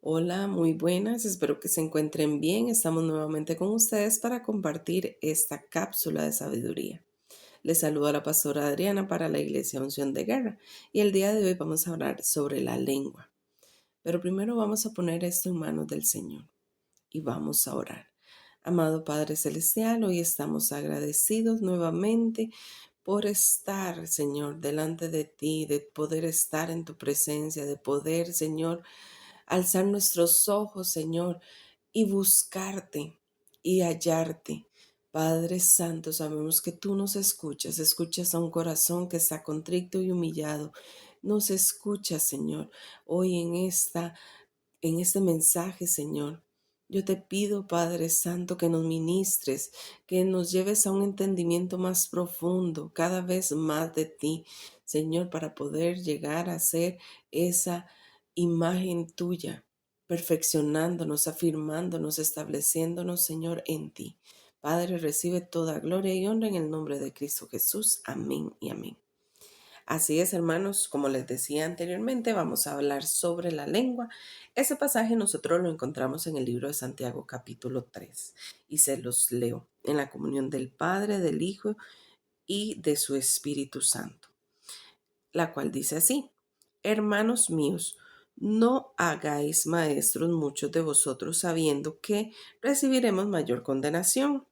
Hola, muy buenas, espero que se encuentren bien. Estamos nuevamente con ustedes para compartir esta cápsula de sabiduría. Les saluda la pastora Adriana para la Iglesia Unción de Guerra y el día de hoy vamos a hablar sobre la lengua. Pero primero vamos a poner esto en manos del Señor y vamos a orar. Amado Padre Celestial, hoy estamos agradecidos nuevamente por estar, Señor, delante de ti, de poder estar en tu presencia, de poder, Señor, alzar nuestros ojos, Señor, y buscarte y hallarte. Padre Santo, sabemos que tú nos escuchas, escuchas a un corazón que está contrito y humillado. Nos escuchas, Señor, hoy en este mensaje, Señor. Yo te pido, Padre Santo, que nos ministres, que nos lleves a un entendimiento más profundo, cada vez más de ti, Señor, para poder llegar a ser esa imagen tuya, perfeccionándonos, afirmándonos, estableciéndonos, Señor, en ti. Padre, recibe toda gloria y honra en el nombre de Cristo Jesús. Amén y amén. Así es, hermanos, como les decía anteriormente, vamos a hablar sobre la lengua. Ese pasaje nosotros lo encontramos en el libro de Santiago capítulo 3 y se los leo en la comunión del Padre, del Hijo y de su Espíritu Santo, la cual dice así: Hermanos míos, no hagáis maestros muchos de vosotros sabiendo que recibiremos mayor condenación,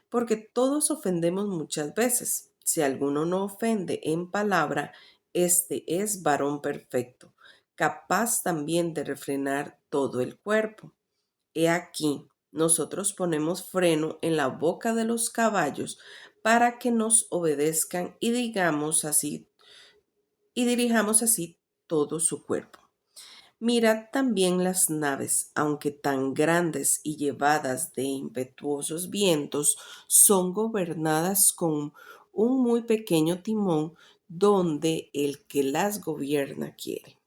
porque todos ofendemos muchas veces. Si alguno no ofende en palabra, este es varón perfecto, capaz también de refrenar todo el cuerpo. He aquí, nosotros ponemos freno en la boca de los caballos para que nos obedezcan y dirijamos así todo su cuerpo. Mirad también las naves, aunque tan grandes y llevadas de impetuosos vientos, son gobernadas con un muy pequeño timón donde el que las gobierna quiere.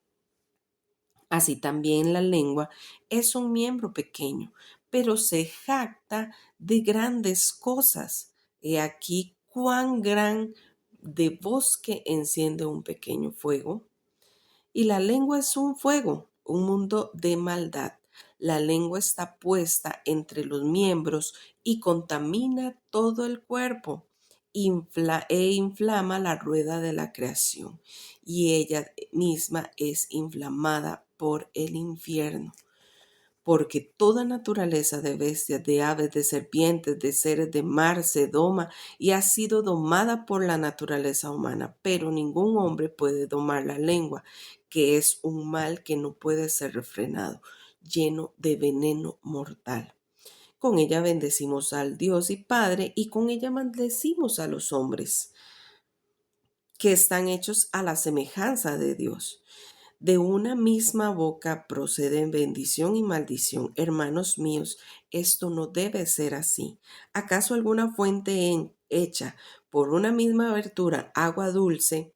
Así también la lengua es un miembro pequeño, pero se jacta de grandes cosas. He aquí cuán gran de bosque enciende un pequeño fuego. Y la lengua es un fuego, un mundo de maldad. La lengua está puesta entre los miembros y contamina todo el cuerpo. Inflama la rueda de la creación, y ella misma es inflamada por el infierno. Porque toda naturaleza de bestias, de aves, de serpientes, de seres de mar se doma y ha sido domada por la naturaleza humana, pero ningún hombre puede domar la lengua, que es un mal que no puede ser refrenado, lleno de veneno mortal. Con ella bendecimos al Dios y Padre, y con ella maldecimos a los hombres, que están hechos a la semejanza de Dios. De una misma boca proceden bendición y maldición. Hermanos míos, esto no debe ser así. ¿Acaso alguna fuente hecha por una misma abertura agua dulce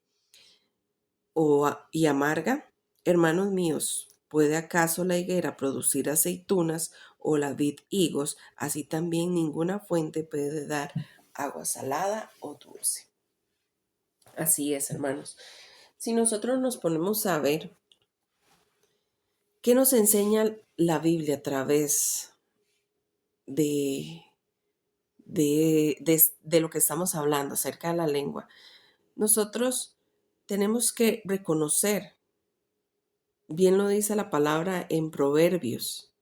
y amarga? Hermanos míos, ¿puede acaso la higuera producir aceitunas o la vid higos? Así también ninguna fuente puede dar agua salada o dulce. Así es, hermanos. Si nosotros nos ponemos a ver, ¿qué nos enseña la Biblia a través de, de lo que estamos hablando acerca de la lengua? Nosotros tenemos que reconocer, bien lo dice la palabra en Proverbios,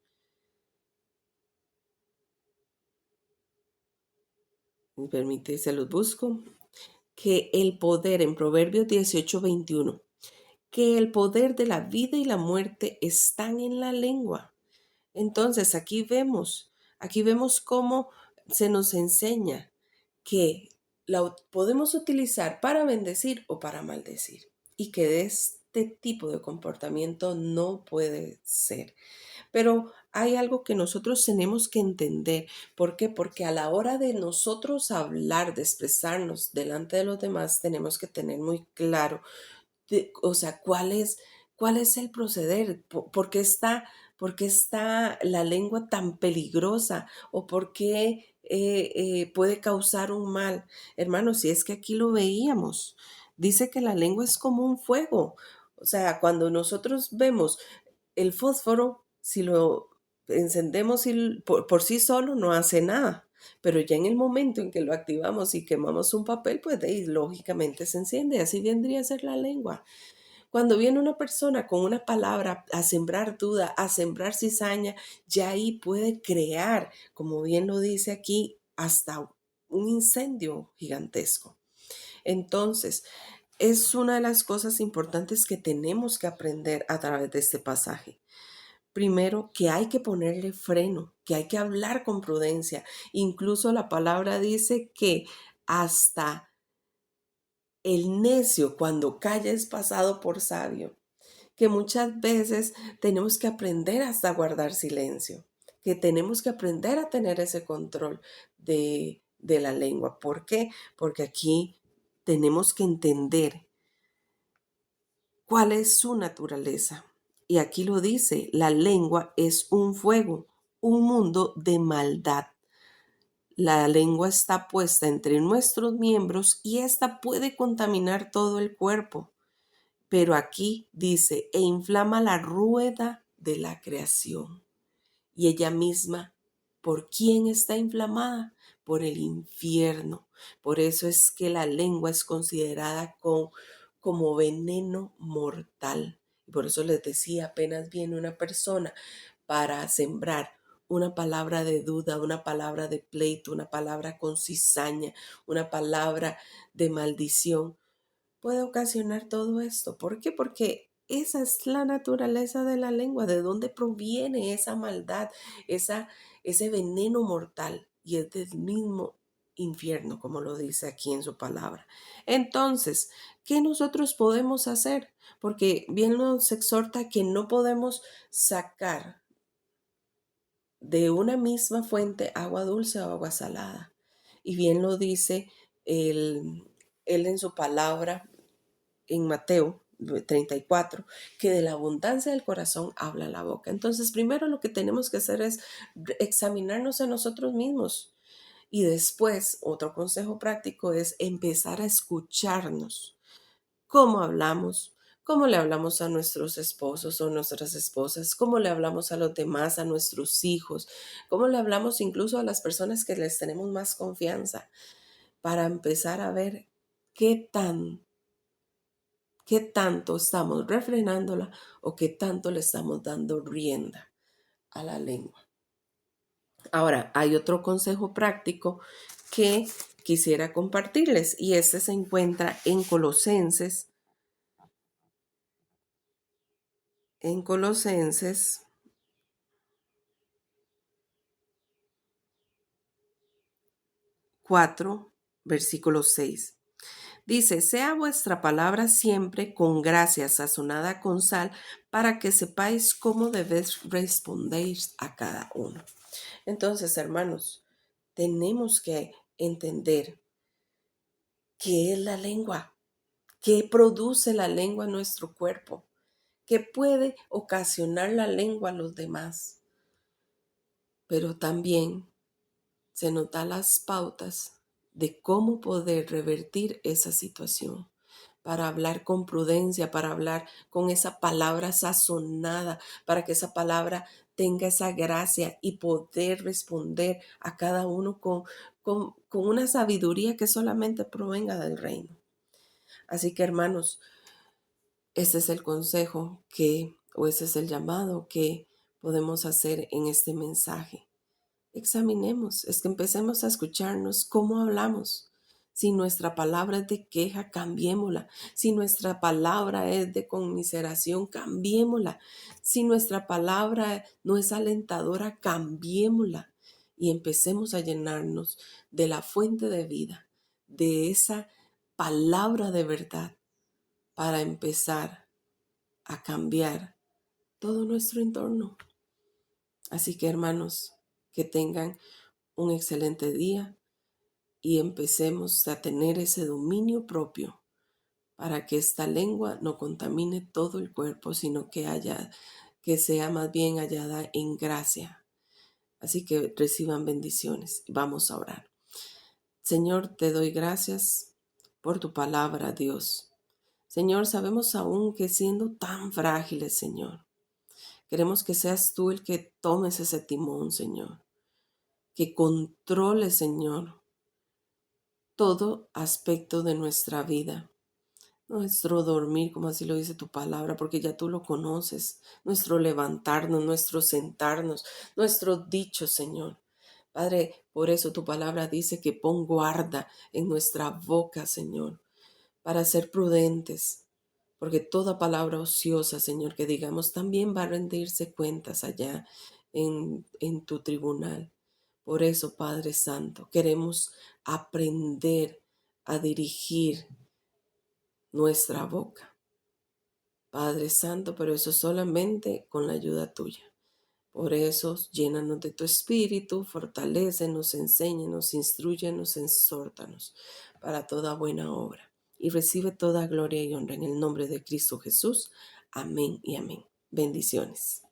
permítame, se los busco, que el poder, en Proverbios 18:21, que el poder de la vida y la muerte están en la lengua. Entonces aquí vemos cómo se nos enseña que la podemos utilizar para bendecir o para maldecir, y que este tipo de comportamiento no puede ser. Pero hay algo que nosotros tenemos que entender. ¿Por qué? Porque a la hora de nosotros hablar, de expresarnos delante de los demás, tenemos que tener muy claro, o sea, cuál es el proceder, por qué está la lengua tan peligrosa, o por qué puede causar un mal. Hermanos, si es que aquí lo veíamos, dice que la lengua es como un fuego. O sea, cuando nosotros vemos el fósforo, si lo encendemos por sí solo no hace nada, pero ya en el momento en que lo activamos y quemamos un papel, pues de ahí lógicamente se enciende. Así vendría a ser la lengua. Cuando viene una persona con una palabra a sembrar duda, a sembrar cizaña, ya ahí puede crear, como bien lo dice aquí, hasta un incendio gigantesco. Entonces, es una de las cosas importantes que tenemos que aprender a través de este pasaje. Primero, que hay que ponerle freno, que hay que hablar con prudencia. Incluso la palabra dice que hasta el necio cuando calla es pasado por sabio, que muchas veces tenemos que aprender hasta a guardar silencio, que tenemos que aprender a tener ese control de la lengua. ¿Por qué? Porque aquí tenemos que entender cuál es su naturaleza. Y aquí lo dice, la lengua es un fuego, un mundo de maldad. La lengua está puesta entre nuestros miembros y ésta puede contaminar todo el cuerpo. Pero aquí dice, e inflama la rueda de la creación. Y ella misma, ¿por quién está inflamada? Por el infierno. Por eso es que la lengua es considerada como veneno mortal. Y por eso les decía, apenas viene una persona para sembrar una palabra de duda, una palabra de pleito, una palabra con cizaña, una palabra de maldición, puede ocasionar todo esto. ¿Por qué? Porque esa es la naturaleza de la lengua, de dónde proviene esa maldad, ese veneno mortal, y es del mismo infierno, como lo dice aquí en su palabra. Entonces, ¿qué nosotros podemos hacer? Porque bien nos exhorta que no podemos sacar de una misma fuente agua dulce o agua salada. Y bien lo dice él, él en su palabra en Mateo 34, que de la abundancia del corazón habla la boca. Entonces, primero lo que tenemos que hacer es examinarnos a nosotros mismos. Y después, otro consejo práctico es empezar a escucharnos. ¿Cómo hablamos? ¿Cómo le hablamos a nuestros esposos o nuestras esposas? ¿Cómo le hablamos a los demás, a nuestros hijos? ¿Cómo le hablamos incluso a las personas que les tenemos más confianza? Para empezar a ver qué tanto estamos refrenándola o qué tanto le estamos dando rienda a la lengua. Ahora, hay otro consejo práctico que quisiera compartirles y este se encuentra en Colosenses 4, versículo 6. Dice, sea vuestra palabra siempre con gracia, sazonada con sal, para que sepáis cómo debéis responder a cada uno. Entonces, hermanos, tenemos que entender qué es la lengua, qué produce la lengua en nuestro cuerpo, qué puede ocasionar la lengua a los demás. Pero también se nos da las pautas de cómo poder revertir esa situación, para hablar con prudencia, para hablar con esa palabra sazonada, para que esa palabra tenga esa gracia y poder responder a cada uno con una sabiduría que solamente provenga del reino. Así que hermanos, ese es el consejo o ese es el llamado que podemos hacer en este mensaje. Examinemos, es que empecemos a escucharnos cómo hablamos. Si nuestra palabra es de queja, cambiémosla. Si nuestra palabra es de conmiseración, cambiémosla. Si nuestra palabra no es alentadora, cambiémosla. Y empecemos a llenarnos de la fuente de vida, de esa palabra de verdad, para empezar a cambiar todo nuestro entorno. Así que hermanos, que tengan un excelente día y empecemos a tener ese dominio propio para que esta lengua no contamine todo el cuerpo, sino que sea más bien hallada en gracia. Así que reciban bendiciones. Vamos a orar. Señor, te doy gracias por tu palabra, Dios. Señor, sabemos aún que siendo tan frágiles, Señor, Queremos que seas tú el que tomes ese timón, Señor, que controle, Señor, todo aspecto de nuestra vida. Nuestro dormir, como así lo dice tu palabra, porque ya tú lo conoces. Nuestro levantarnos, nuestro sentarnos, nuestros dichos, Señor. Padre, por eso tu palabra dice que pon guarda en nuestra boca, Señor, para ser prudentes, porque toda palabra ociosa, Señor, que digamos también va a rendirse cuentas allá en tu tribunal. Por eso, Padre Santo, queremos aprender a dirigir nuestra boca, Padre Santo, pero eso solamente con la ayuda tuya. Por eso, llénanos de tu espíritu, fortalécenos, enséñanos, instruyenos, exhórtanos para toda buena obra. Y recibe toda gloria y honra en el nombre de Cristo Jesús. Amén y amén. Bendiciones.